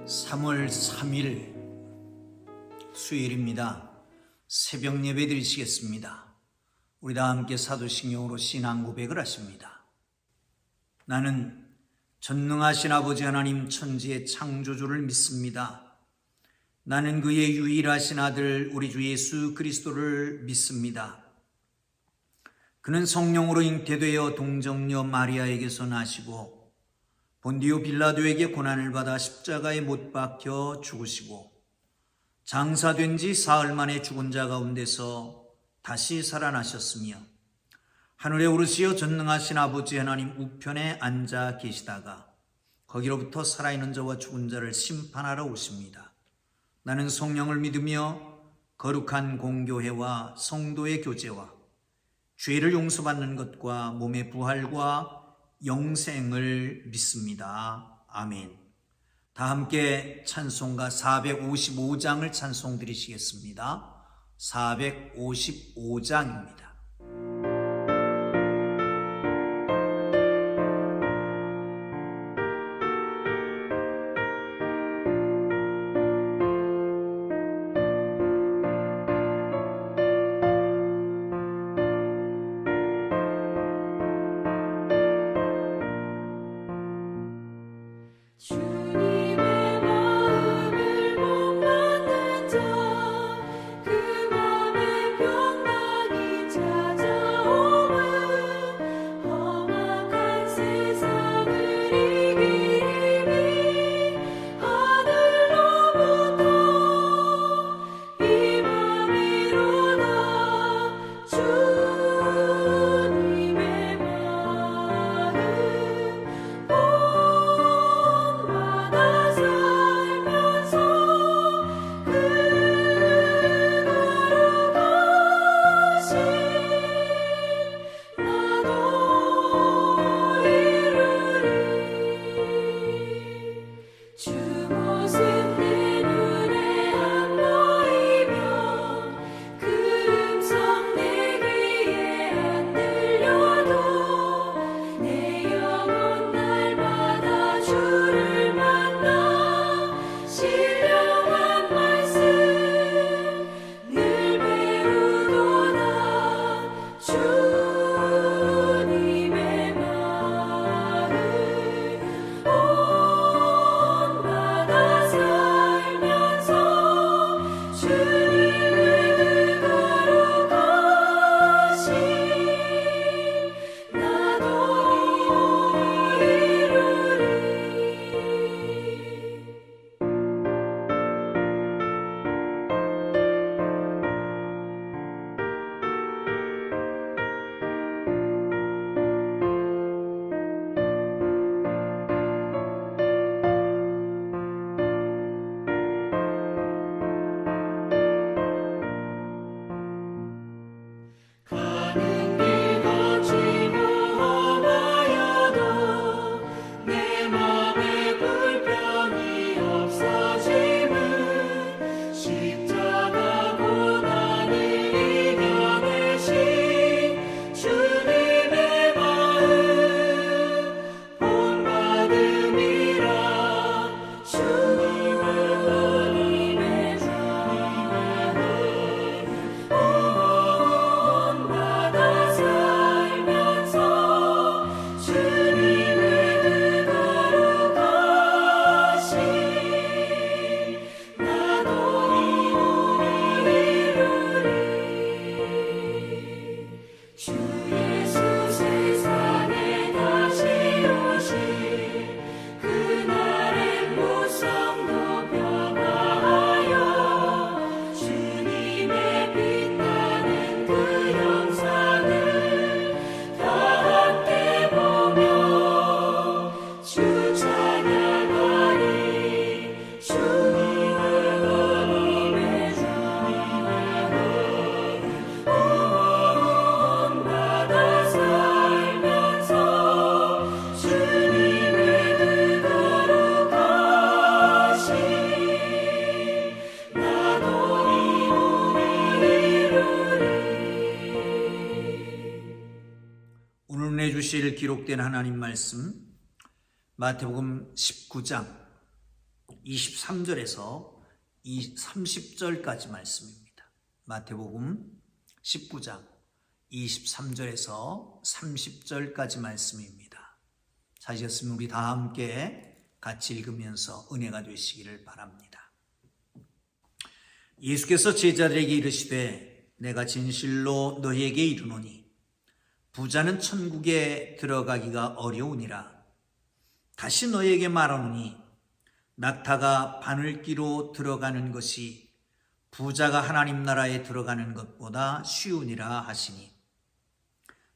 3월 3일 수요일입니다. 새벽 예배 드리시겠습니다. 우리 다 함께 사도신경으로 신앙 고백을 하십니다. 나는 전능하신 아버지 하나님 천지의 창조주를 믿습니다. 나는 그의 유일하신 아들 우리 주 예수 그리스도를 믿습니다. 그는 성령으로 잉태되어 동정녀 마리아에게서 나시고 본디오 빌라도에게 고난을 받아 십자가에 못 박혀 죽으시고 장사된 지 사흘 만에 죽은 자 가운데서 다시 살아나셨으며 하늘에 오르시어 전능하신 아버지 하나님 우편에 앉아 계시다가 거기로부터 살아있는 자와 죽은 자를 심판하러 오십니다. 나는 성령을 믿으며 거룩한 공교회와 성도의 교제와 죄를 용서받는 것과 몸의 부활과 영생을 믿습니다. 아멘. 다 함께 찬송가 455장을 찬송 드리시겠습니다. 455장입니다. 주실 기록된 하나님 말씀 마태복음 19장 23절에서 30절까지 말씀입니다. 마태복음 19장 23절에서 30절까지 말씀입니다. 찾으셨으면 우리 다 함께 같이 읽으면서 은혜가 되시기를 바랍니다. 예수께서 제자들에게 이르시되 내가 진실로 너희에게 이르노니 부자는 천국에 들어가기가 어려우니라. 다시 너희에게 말하노니 낙타가 바늘기로 들어가는 것이 부자가 하나님 나라에 들어가는 것보다 쉬우니라 하시니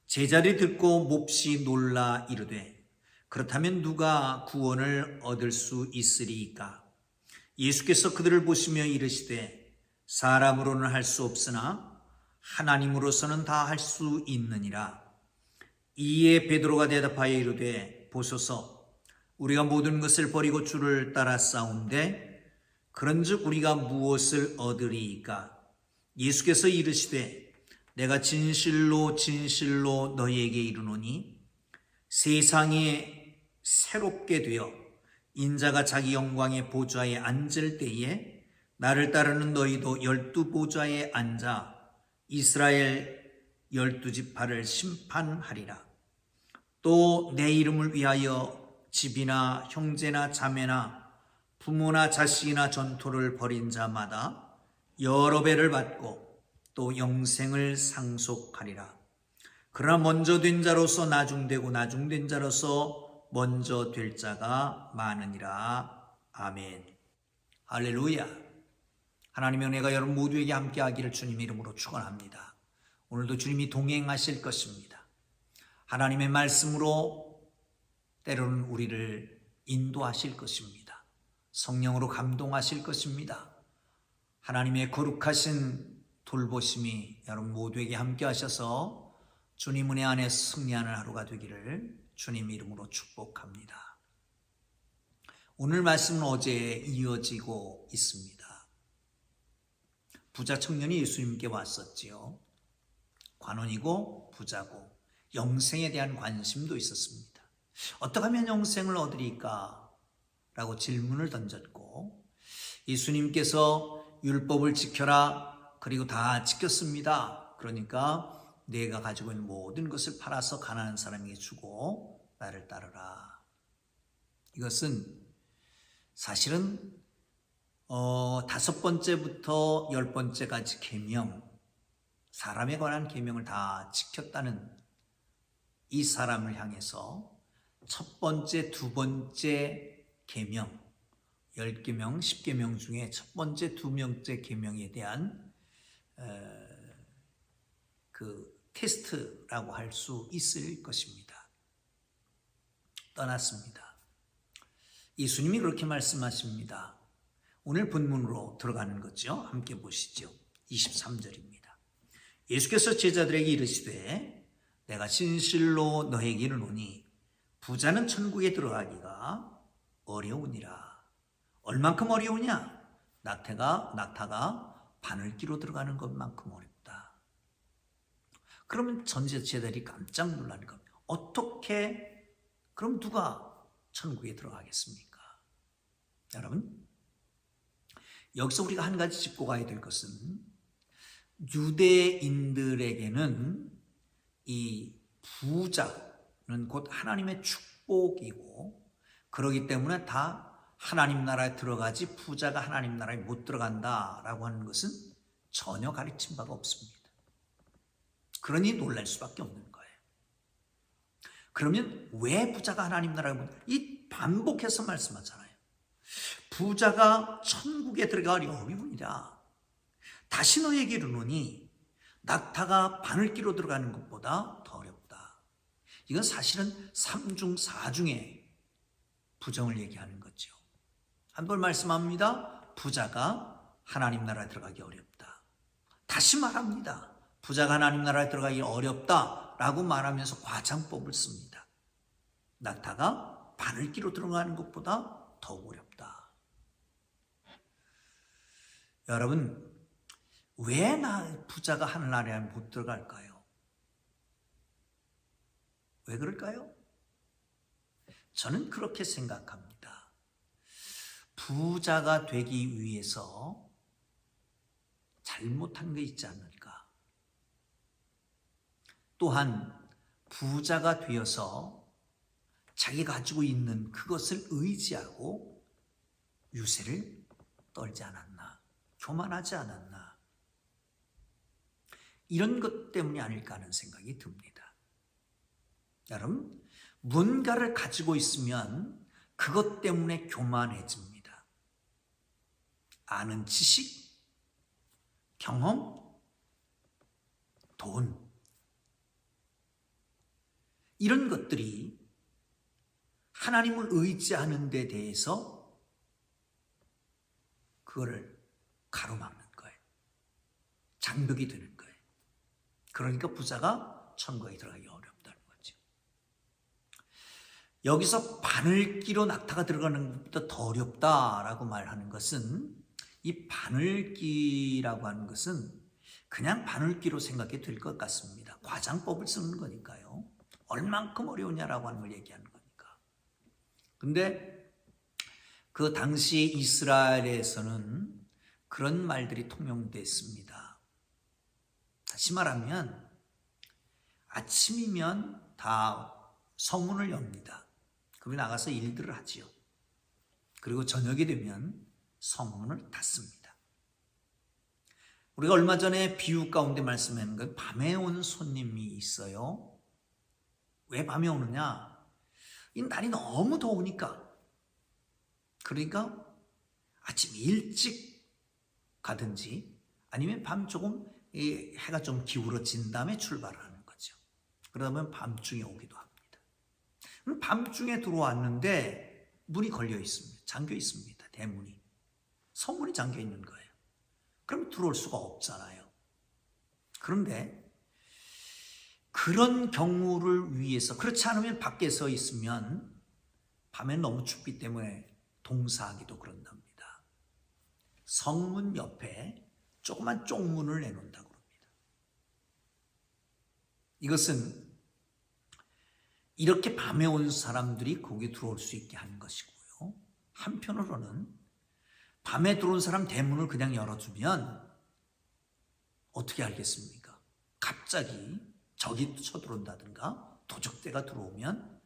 제자들이 듣고 몹시 놀라 이르되 그렇다면 누가 구원을 얻을 수 있으리이까? 예수께서 그들을 보시며 이르시되 사람으로는 할 수 없으나 하나님으로서는 다 할 수 있느니라. 이에 베드로가 대답하여 이르되 보소서 우리가 모든 것을 버리고 주를 따라 싸운데 그런즉 우리가 무엇을 얻으리이까? 예수께서 이르시되 내가 진실로 진실로 너희에게 이르노니 세상에 새롭게 되어 인자가 자기 영광의 보좌에 앉을 때에 나를 따르는 너희도 12보좌에 앉아 이스라엘 12지파를 심판하리라. 또 내 이름을 위하여 집이나 형제나 자매나 부모나 자식이나 전토를 벌인 자마다 여러 배를 받고 또 영생을 상속하리라. 그러나 먼저 된 자로서 나중되고 나중된 자로서 먼저 될 자가 많으니라. 아멘. 할렐루야. 하나님의 은혜가 여러분 모두에게 함께하기를 주님 이름으로 축원합니다. 오늘도 주님이 동행하실 것입니다. 하나님의 말씀으로 때로는 우리를 인도하실 것입니다. 성령으로 감동하실 것입니다. 하나님의 거룩하신 돌보심이 여러분 모두에게 함께 하셔서 주님 은혜 안에 승리하는 하루가 되기를 주님 이름으로 축복합니다. 오늘 말씀은 어제에 이어지고 있습니다. 부자 청년이 예수님께 왔었지요. 관원이고 부자고 영생에 대한 관심도 있었습니다. 어떻게 하면 영생을 얻으리까? 라고 질문을 던졌고 예수님께서 율법을 지켜라. 그리고 다 지켰습니다. 그러니까 내가 가지고 있는 모든 것을 팔아서 가난한 사람에게 주고 나를 따르라. 이것은 사실은 5번째부터 10번째까지 계명, 사람에 관한 계명을 다 지켰다는 이 사람을 향해서 첫 번째, 두 번째 계명, 10계명, 10계명 중에 첫 번째, 두 번째 계명에 대한 그 테스트라고 할 수 있을 것입니다. 떠났습니다. 예수님이 그렇게 말씀하십니다. 오늘 본문으로 들어가는 거죠. 함께 보시죠. 23절입니다. 예수께서 제자들에게 이르시되 내가 진실로 너에게 이르노니 부자는 천국에 들어가기가 어려우니라. 얼만큼 어려우냐? 낙타가 바늘기로 들어가는 것만큼 어렵다. 그러면 제자들이 깜짝 놀라는 겁니다. 어떻게? 그럼 누가 천국에 들어가겠습니까? 여러분, 여기서 우리가 한 가지 짚고 가야 될 것은 유대인들에게는 이 부자는 곧 하나님의 축복이고 그러기 때문에 다 하나님 나라에 들어가지 부자가 하나님 나라에 못 들어간다라고 하는 것은 전혀 가르친 바가 없습니다. 그러니 놀랄 수밖에 없는 거예요. 그러면 왜 부자가 하나님 나라에 못 들어가냐? 이 반복해서 말씀하잖아요. 부자가 천국에 들어가기 어려우니라. 다시 너에게 이르노니 낙타가 바늘기로 들어가는 것보다 더 어렵다. 이건 사실은 3중 4중의 부정을 얘기하는 거죠. 한 번 말씀합니다. 부자가 하나님 나라에 들어가기 어렵다. 다시 말합니다. 부자가 하나님 나라에 들어가기 어렵다라고 말하면서 과장법을 씁니다. 낙타가 바늘기로 들어가는 것보다 더 어렵다. 여러분, 왜 부자가 하늘나라에 못 들어갈까요? 왜 그럴까요? 저는 그렇게 생각합니다. 부자가 되기 위해서 잘못한 게 있지 않을까? 또한 부자가 되어서 자기가 가지고 있는 그것을 의지하고 유세를 떨지 않았나? 교만하지 않았나? 이런 것 때문이 아닐까 하는 생각이 듭니다. 여러분, 뭔가를 가지고 있으면 그것 때문에 교만해집니다. 아는 지식, 경험, 돈, 이런 것들이 하나님을 의지하는 데 대해서 그거를 가로막는 거예요. 장벽이 되는 거예요. 그러니까 부자가 천국에 들어가기 어렵다는 거죠. 여기서 바늘기로 낙타가 들어가는 것보다 더 어렵다라고 말하는 것은, 이 바늘기라고 하는 것은 그냥 바늘기로 생각이 될 것 같습니다. 과장법을 쓰는 거니까요. 얼만큼 어려우냐라고 하는 걸 얘기하는 거니까. 근데 그 당시 이스라엘에서는 그런 말들이 통용됐습니다. 다시 말하면 아침이면 다 성문을 엽니다. 그럼 나가서 일들을 하지요. 그리고 저녁이 되면 성문을 닫습니다. 우리가 얼마 전에 비유 가운데 말씀하는 건 밤에 온 손님이 있어요. 왜 밤에 오느냐? 이 날이 너무 더우니까. 그러니까 아침 일찍 가든지 아니면 밤 조금 해가 좀 기울어진 다음에 출발을 하는 거죠. 그러면 밤중에 오기도 합니다. 그럼 밤중에 들어왔는데 문이 걸려 있습니다. 잠겨 있습니다. 대문이. 성문이 잠겨 있는 거예요. 그럼 들어올 수가 없잖아요. 그런데 그런 경우를 위해서, 그렇지 않으면 밖에 서 있으면 밤엔 너무 춥기 때문에 동사하기도 그런답니다. 성문 옆에 조그만 쪽문을 내놓는다고 합니다. 이것은 이렇게 밤에 온 사람들이 거기 들어올 수 있게 하는 것이고요. 한편으로는 밤에 들어온 사람 대문을 그냥 열어주면 어떻게 알겠습니까? 갑자기 적이 쳐들어온다든가 도적대가 들어오면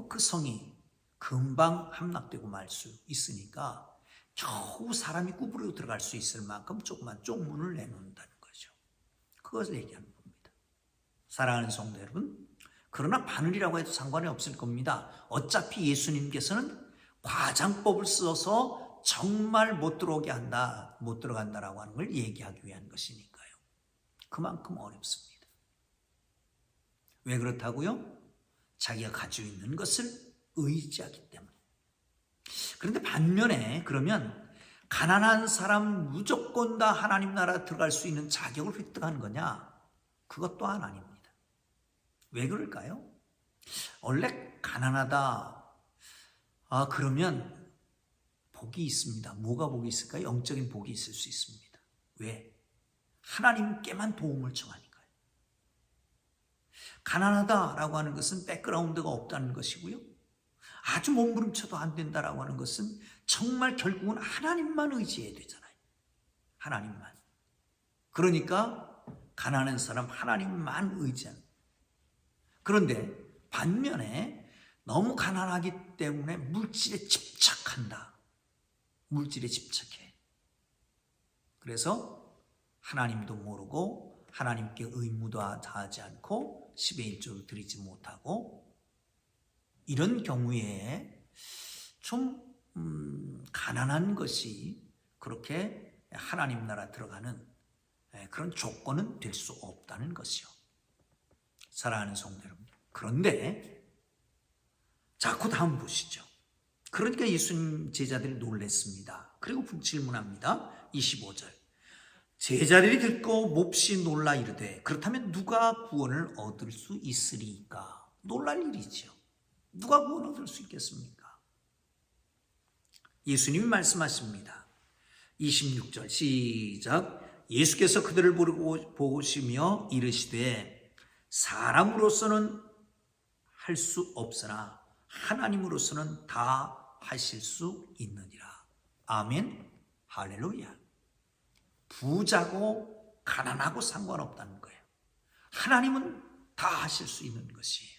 그 성이 금방 함락되고 말 수 있으니까 겨우 사람이 구부려 들어갈 수 있을 만큼 조그만 쪽문을 내놓는다는 거죠. 그것을 얘기하는 겁니다. 사랑하는 성도 여러분, 그러나 바늘이라고 해도 상관이 없을 겁니다. 어차피 예수님께서는 과장법을 써서 정말 못 들어오게 한다, 못 들어간다라고 하는 걸 얘기하기 위한 것이니까요. 그만큼 어렵습니다. 왜 그렇다고요? 자기가 가지고 있는 것을 의지하기 때문에. 그런데 반면에 그러면 가난한 사람 무조건 다 하나님 나라 들어갈 수 있는 자격을 획득하는 거냐? 그것 또한 아닙니다. 왜 그럴까요? 원래 가난하다, 그러면 복이 있습니다. 뭐가 복이 있을까요? 영적인 복이 있을 수 있습니다. 왜? 하나님께만 도움을 청하니까요. 가난하다라고 하는 것은 백그라운드가 없다는 것이고요. 아주 몸부림쳐도 안 된다라고 하는 것은 정말 결국은 하나님만 의지해야 되잖아요. 하나님만. 그러니까 가난한 사람 하나님만 의지하는. 그런데 반면에 너무 가난하기 때문에 물질에 집착한다. 물질에 집착해. 그래서 하나님도 모르고 하나님께 의무도 다하지 않고 10의 1조를 드리지 못하고, 이런 경우에 좀 가난한 것이 그렇게 하나님 나라 들어가는 그런 조건은 될 수 없다는 것이요. 사랑하는 성도 여러분, 그런데 자, 그 다음 보시죠. 그러니까 예수님 제자들이 놀랐습니다. 그리고 질문합니다. 25절. 제자들이 듣고 몹시 놀라 이르되 그렇다면 누가 구원을 얻을 수 있으리까? 놀랄 일이죠. 누가 구원 얻을 수 있겠습니까? 예수님이 말씀하십니다. 26절 시작. 예수께서 그들을 보시며 이르시되 사람으로서는 할 수 없으나 하나님으로서는 다 하실 수 있느니라. 아멘, 할렐루야. 부자고 가난하고 상관없다는 거예요. 하나님은 다 하실 수 있는 것이에요.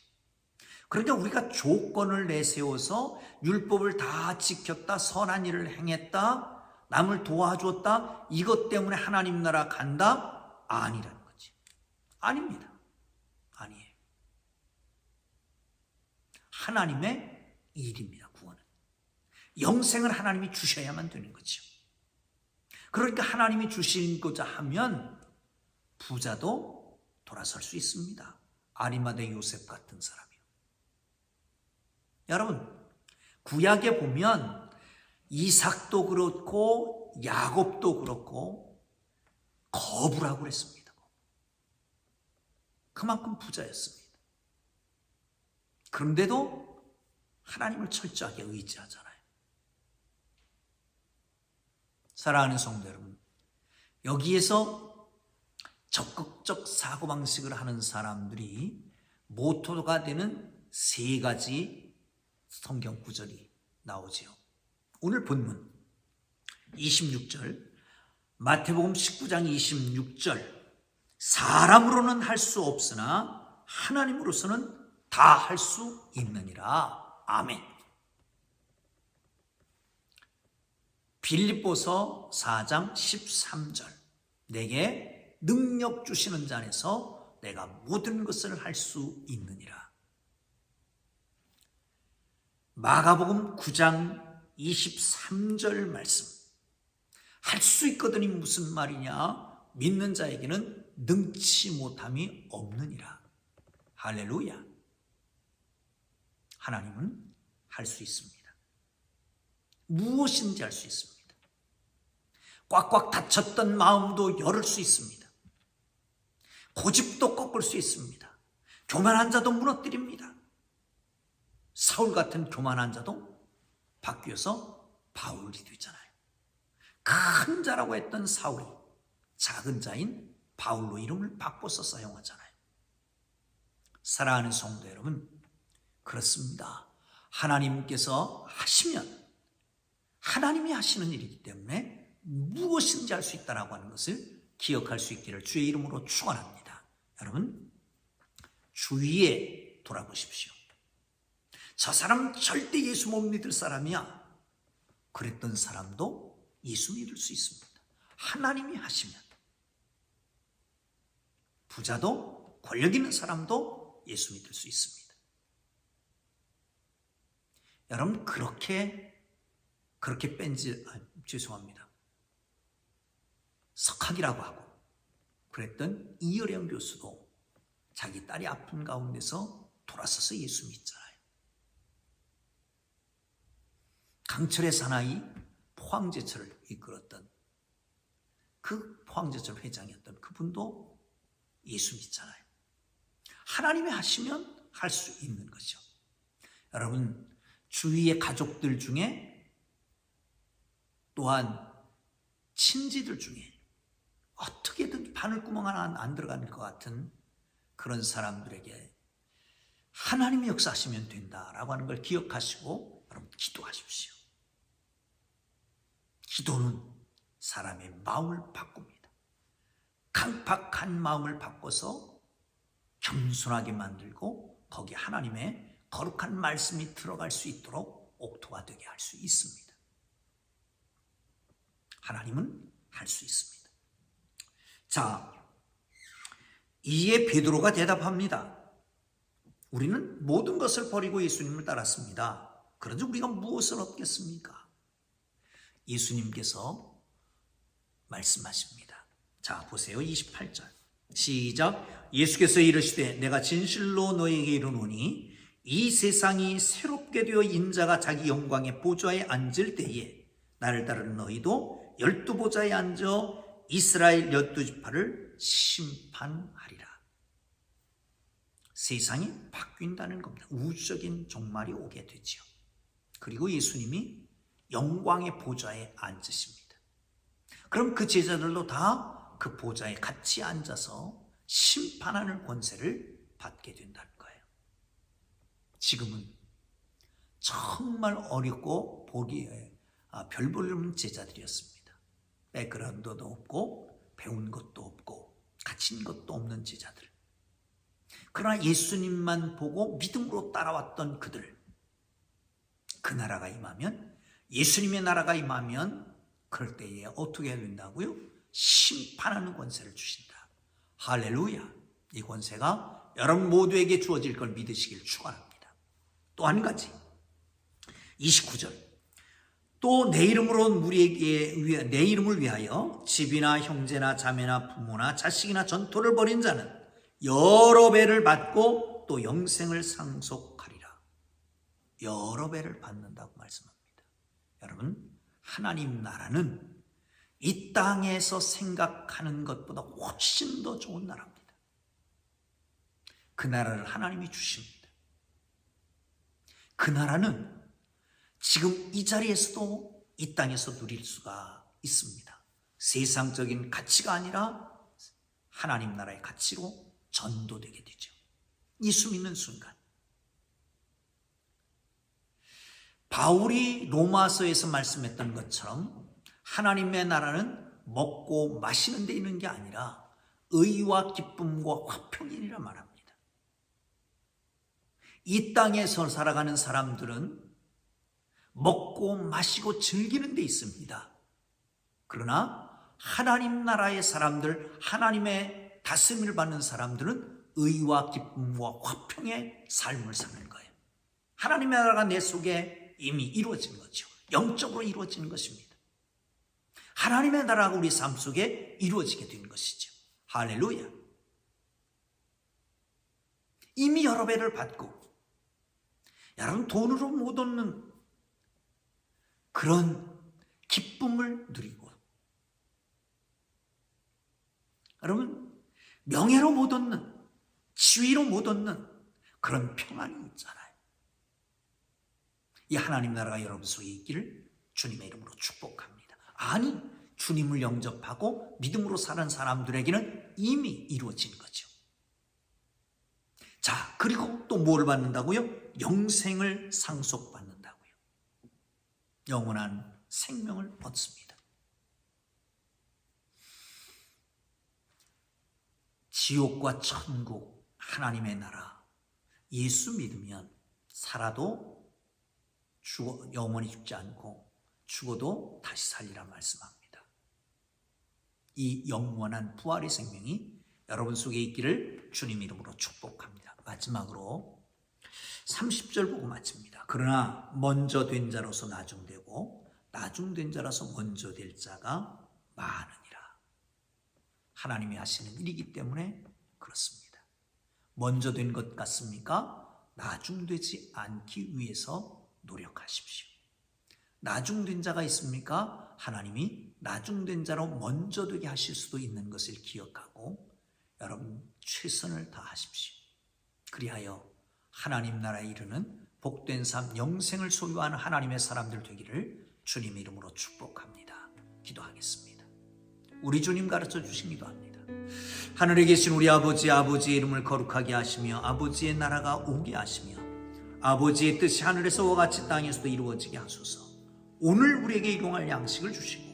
그러니까 우리가 조건을 내세워서 율법을 다 지켰다, 선한 일을 행했다, 남을 도와줬다, 이것 때문에 하나님 나라 간다? 아니라는 거지. 아닙니다. 아니에요. 하나님의 일입니다, 구원은. 영생을 하나님이 주셔야만 되는 거죠. 그러니까 하나님이 주시고자 하면 부자도 돌아설 수 있습니다. 아리마대 요셉 같은 사람이요. 여러분, 구약에 보면 이삭도 그렇고 야곱도 그렇고 거부라고 그랬습니다. 그만큼 부자였습니다. 그런데도 하나님을 철저하게 의지하잖아요. 사랑하는 성도 여러분, 여기에서 적극적 사고방식을 하는 사람들이 모토가 되는 세 가지 성경 구절이 나오지요. 오늘 본문 26절, 마태복음 19장 26절, 사람으로는 할 수 없으나 하나님으로서는 다 할 수 있느니라. 아멘. 빌립보서 4장 13절, 내게 능력 주시는 자 안에서 내가 모든 것을 할 수 있느니라. 마가복음 9장 23절 말씀, 할 수 있거든이 무슨 말이냐? 믿는 자에게는 능치 못함이 없느니라. 할렐루야. 하나님은 할 수 있습니다. 무엇인지 할 수 있습니다. 꽉꽉 닫혔던 마음도 열을 수 있습니다. 고집도 꺾을 수 있습니다. 교만한 자도 무너뜨립니다. 사울 같은 교만한 자도 바뀌어서 바울이 되잖아요. 큰 자라고 했던 사울이 작은 자인 바울로 이름을 바꿔서 사용하잖아요. 사랑하는 성도 여러분, 그렇습니다. 하나님께서 하시면 하나님이 하시는 일이기 때문에 무엇인지 할 수 있다라고 하는 것을 기억할 수 있기를 주의 이름으로 축원합니다. 여러분, 주위에 돌아보십시오. 저 사람 절대 예수 못 믿을 사람이야. 그랬던 사람도 예수 믿을 수 있습니다. 하나님이 하시면. 부자도 권력 있는 사람도 예수 믿을 수 있습니다. 여러분, 그렇게 죄송합니다. 석학이라고 하고 그랬던 이어령 교수도 자기 딸이 아픈 가운데서 돌아서서 예수 믿잖아요. 강철의 사나이 포항제철을 이끌었던 그 포항제철 회장이었던 그분도 예수 믿잖아요. 하나님이 하시면 할 수 있는 거죠. 여러분, 주위의 가족들 중에 또한 친지들 중에 어떻게든 바늘구멍 하나 안 들어가는 것 같은 그런 사람들에게 하나님이 역사하시면 된다라고 하는 걸 기억하시고 여러분 기도하십시오. 기도는 사람의 마음을 바꿉니다. 강팍한 마음을 바꿔서 겸손하게 만들고 거기에 하나님의 거룩한 말씀이 들어갈 수 있도록 옥토가 되게 할 수 있습니다. 하나님은 할 수 있습니다. 자, 이에 베드로가 대답합니다. 우리는 모든 것을 버리고 예수님을 따랐습니다. 그런데 우리가 무엇을 얻겠습니까? 예수님께서 말씀하십니다. 자, 보세요. 28절. 시작. 예수께서 이르시되 내가 진실로 너에게 이르노니 이 세상이 새롭게 되어 인자가 자기 영광의 보좌에 앉을 때에 나를 따르는 너희도 12보좌에 앉아 이스라엘 12지파를 심판하리라. 세상이 바뀐다는 겁니다. 우주적인 종말이 오게 되지요. 그리고 예수님이 영광의 보좌에 앉으십니다. 그럼 그 제자들도 다 그 보좌에 같이 앉아서 심판하는 권세를 받게 된다는 거예요. 지금은 정말 어렵고 보기에 별 볼 없는 제자들이었습니다. 백그라운드도 없고 배운 것도 없고 갇힌 것도 없는 제자들. 그러나 예수님만 보고 믿음으로 따라왔던 그들. 그 나라가 임하면, 예수님의 나라가 임하면 그럴 때에 어떻게 해야 된다고요? 심판하는 권세를 주신다. 할렐루야. 이 권세가 여러분 모두에게 주어질 걸 믿으시길 축원합니다. 또 한 가지 29절. 또 내 이름을 위하여 집이나 형제나 자매나 부모나 자식이나 전토를 벌인 자는 여러 배를 받고 또 영생을 상속하리라. 여러 배를 받는다고 말씀합니다. 여러분, 하나님 나라는 이 땅에서 생각하는 것보다 훨씬 더 좋은 나라입니다. 그 나라를 하나님이 주십니다. 그 나라는 지금 이 자리에서도 이 땅에서 누릴 수가 있습니다. 세상적인 가치가 아니라 하나님 나라의 가치로 전도되게 되죠. 예수 믿는 순간. 바울이 로마서에서 말씀했던 것처럼 하나님의 나라는 먹고 마시는 데 있는 게 아니라 의와 기쁨과 화평이라 말합니다. 이 땅에서 살아가는 사람들은 먹고 마시고 즐기는 데 있습니다. 그러나 하나님 나라의 사람들, 하나님의 다스림을 받는 사람들은 의와 기쁨과 화평의 삶을 사는 거예요. 하나님의 나라가 내 속에 이미 이루어진 거죠. 영적으로 이루어지는 것입니다. 하나님의 나라가 우리 삶 속에 이루어지게 된 것이죠. 할렐루야. 이미 여러 배를 받고, 여러분 돈으로 못 얻는 그런 기쁨을 누리고, 여러분 명예로 못 얻는, 지위로 못 얻는 그런 평안이 있잖아요. 이 하나님 나라가 여러분 속에 있기를 주님의 이름으로 축복합니다. 아니, 주님을 영접하고 믿음으로 사는 사람들에게는 이미 이루어진 거죠. 자, 그리고 또 뭘 받는다고요? 영생을 상속받는다고요. 영원한 생명을 얻습니다. 지옥과 천국, 하나님의 나라, 예수 믿으면 살아도 영원히 죽지 않고 죽어도 다시 살리라 말씀합니다. 이 영원한 부활의 생명이 여러분 속에 있기를 주님 이름으로 축복합니다. 마지막으로 30절 보고 마칩니다. 그러나 먼저 된 자로서 나중되고 나중된 자로서 먼저 될 자가 많으니라. 하나님이 하시는 일이기 때문에 그렇습니다. 먼저 된 것 같습니까? 나중되지 않기 위해서 노력하십시오. 나중된 자가 있습니까? 하나님이 나중된 자로 먼저 되게 하실 수도 있는 것을 기억하고 여러분 최선을 다하십시오. 그리하여 하나님 나라에 이르는 복된 삶, 영생을 소유하는 하나님의 사람들 되기를 주님의 이름으로 축복합니다. 기도하겠습니다. 우리 주님 가르쳐 주신 기도합니다. 하늘에 계신 우리 아버지, 아버지의 이름을 거룩하게 하시며 아버지의 나라가 오게 하시며 아버지의 뜻이 하늘에서와 같이 땅에서도 이루어지게 하소서. 오늘 우리에게 일용할 양식을 주시고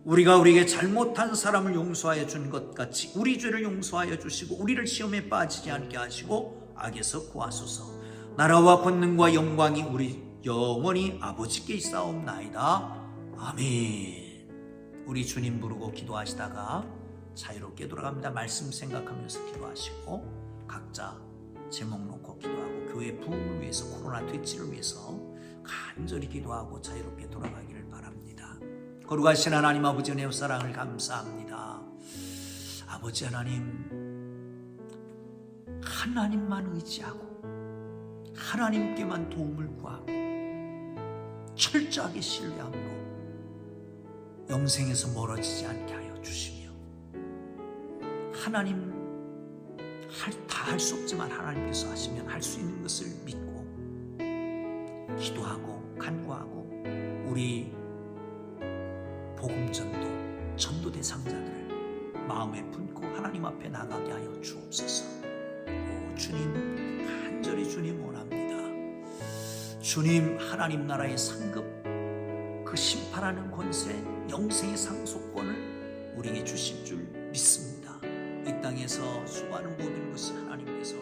우리가 우리에게 잘못한 사람을 용서하여 준 것 같이 우리 죄를 용서하여 주시고 우리를 시험에 빠지지 않게 하시고 악에서 구하소서. 나라와 권능과 영광이 우리 영원히 아버지께 있사옵나이다. 아멘. 우리 주님 부르고 기도하시다가 자유롭게 돌아갑니다. 말씀 생각하면서 기도하시고 각자 제목 놓고 기도하고 교회 부흥을 위해서, 코로나 퇴치를 위해서 간절히 기도하고 자유롭게 돌아가기를 바랍니다. 거룩하신 하나님 아버지 은혜와 사랑을 감사합니다. 아버지 하나님, 하나님만 의지하고 하나님께만 도움을 구하고 철저하게 신뢰함으로 영생에서 멀어지지 않게 하여 주시며 하나님 다 할 수 없지만 하나님께서 하시면 할 수 있는 것을 믿고 기도하고 간구하고 우리 복음전도 전도 대상자들을 마음에 품고 하나님 앞에 나가게 하여 주옵소서. 오 주님, 간절히 주님 원합니다. 주님, 하나님 나라의 상급 그 심판하는 권세, 영생의 상속권을 우리에게 주실 줄 믿습니다. 이 땅에서 수고하는 모든 것이 하나님께서